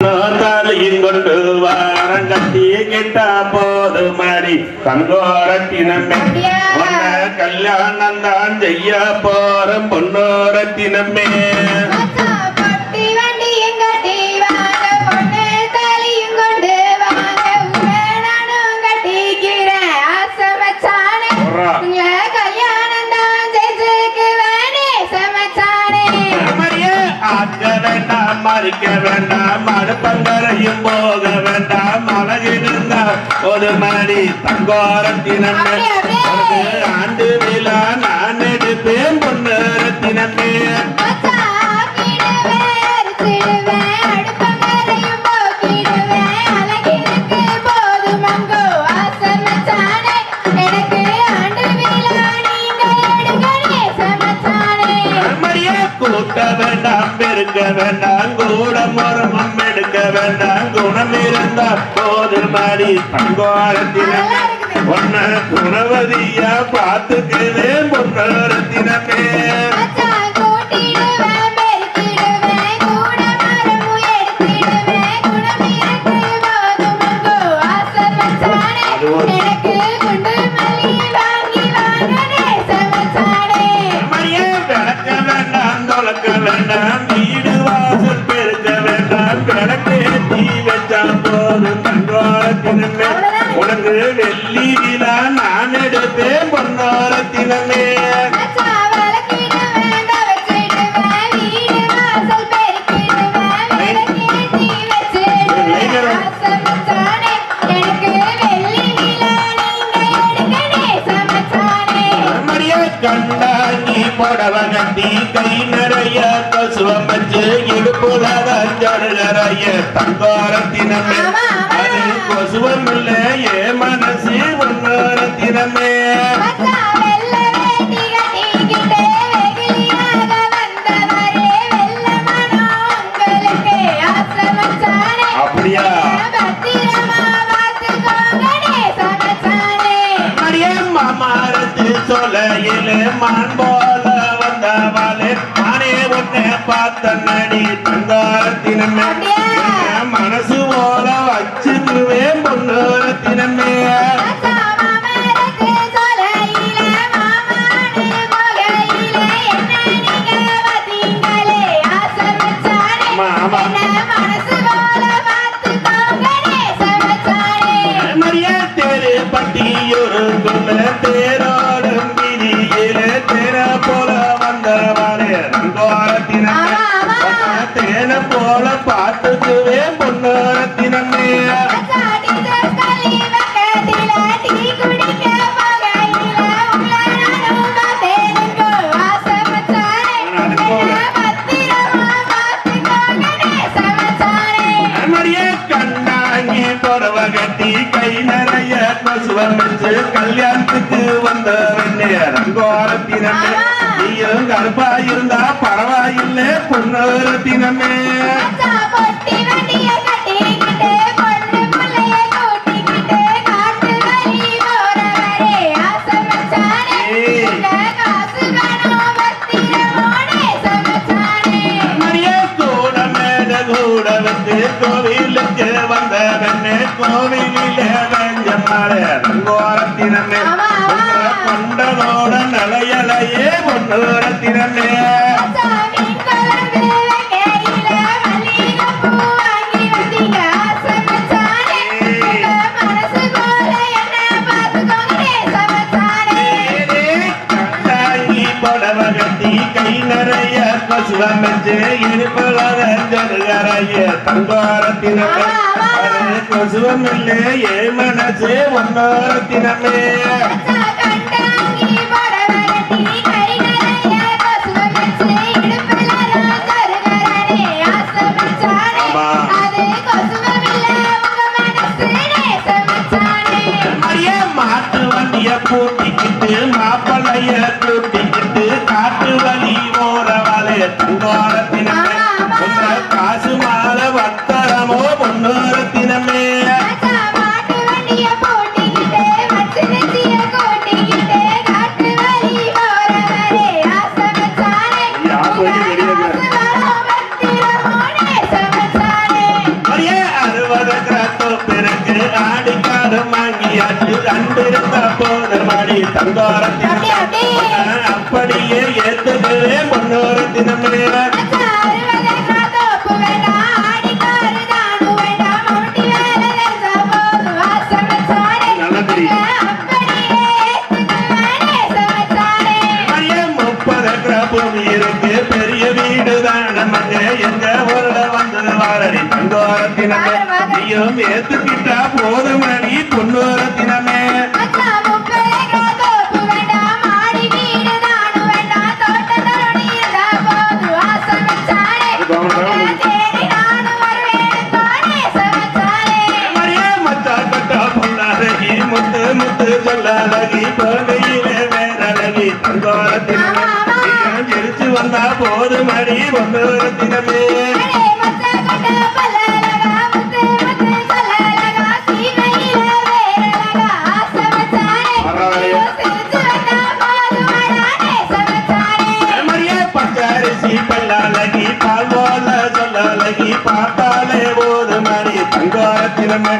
கொண்டு வாரங்கட்டி கிட்டா போது மாடி தங்கோரத்தினமே கல்யாணம் தான் செய்ய போற பொன்னோரத்தினமே மறிக்க வேண்டாம் அடுப்பங்கரையும் போக வேண்டாம் அழகிருந்தா ஒரு மணி தங்கோரத்தினமே ஆண்டு விழா நான் எடுப்பேன் பொன்னரத்தினமே கூட்ட வேண்டாம் பெருக்க வேண்டாம் கூட மரமும் எடுக்க வேண்டாம் குணம் இருந்தால் போது மாடி தங்கோரத்தினமே ஒன்ன குணவதியா பார்த்துக்குவேன் பொன்னரத்தினமே வேண்டாம் வீடு வாசல் பெருக்க வேண்டாம் விளக்கேற்றி வச்சா போதும் தங்கோரத்தினமே உனக்கு வெள்ளி விழா நான் எடுப்பேன் பொன்னோரத்தினமே கண்டாங்கி புடவ கட்டி கை நிறைய கசுவம் வச்சு இடுப்புலதான் நிறைய தங்கோரத்தினமே அது கொசுவம் இல்ல ஏ மனசு பொன்னோரத்தினமே அப்படியா மாமாரத்து சொல்லையிலே மான் போல வந்தவாளே நானே உன்னை பார்த்த நடி தங்கோரத்தினமே மனசு போல வச்சுக்குவேன் பொன்னோரத்தினமே தேரோடும் விதியில தேர போல வந்தவாளே தங்கோரத்தினமே தேன போல பார்த்துக்குவேன் பொன்னோரத்தினமே கண்டாங்கி புடவ கட்டி கை நிறைய கொசுவம் வச்சு கல்யாணத்துக்கு வந்த தங்கோரத்தினமே நீயும் கருப்பா இருந்தா பரவாயில்லை பொன்னோரத்தினமே கூட வந்து கோவிலுக்கு வந்த வெண்ணே கோவிலிலே வெஞ்சமாளே தங்கோரத்தினமே கொண்டதோட நிலையலையே பொன்னோரத்தினமே புடவ கட்டி கை நிறைய கொசுவம் வச்சு இருப்பதற்கரைய தங்கோரத்தினமே கொசுவம் இல்லை ஏ மனசே பொன்னோரத்தினமே மாட்டு வண்டிய பூட்டிக்கிட்டு மாப்பிள்ளைய கூட்டிக்கிட்டு காட்டு வழி போறவாளே தங்கோரத்தினமே காசு மாலை வத்தரமோ பொன்னோரத்தினமே தோப்பிருக்கு ஆடிக்காடு வாங்கியாச்சு அண்டிருந்த போது மணி தங்கோரத்தினம் அப்படியே ஏத்துக்கவே பொன்னோரத்தினமே பூமி இருக்கு பெரிய வீடு தான் நமக்கு எங்க ஊர்ல வந்து வாரடி தங்கோரத்தினமே நீயும் ஏத்துக்கிட்டா போதும் மணி பொன்னோரத்தினமே முத்து முத்து சொல்லி போகையிலே வேறழகி தங்கோரத்தினமே எரிச்சு வந்தா போது மணி பொன்னோரத்தினமே பச்சரிசி பல்லாலகி பால் போல சொல்லி பார்த்தாலே போது மணி தங்கோரத்தினமே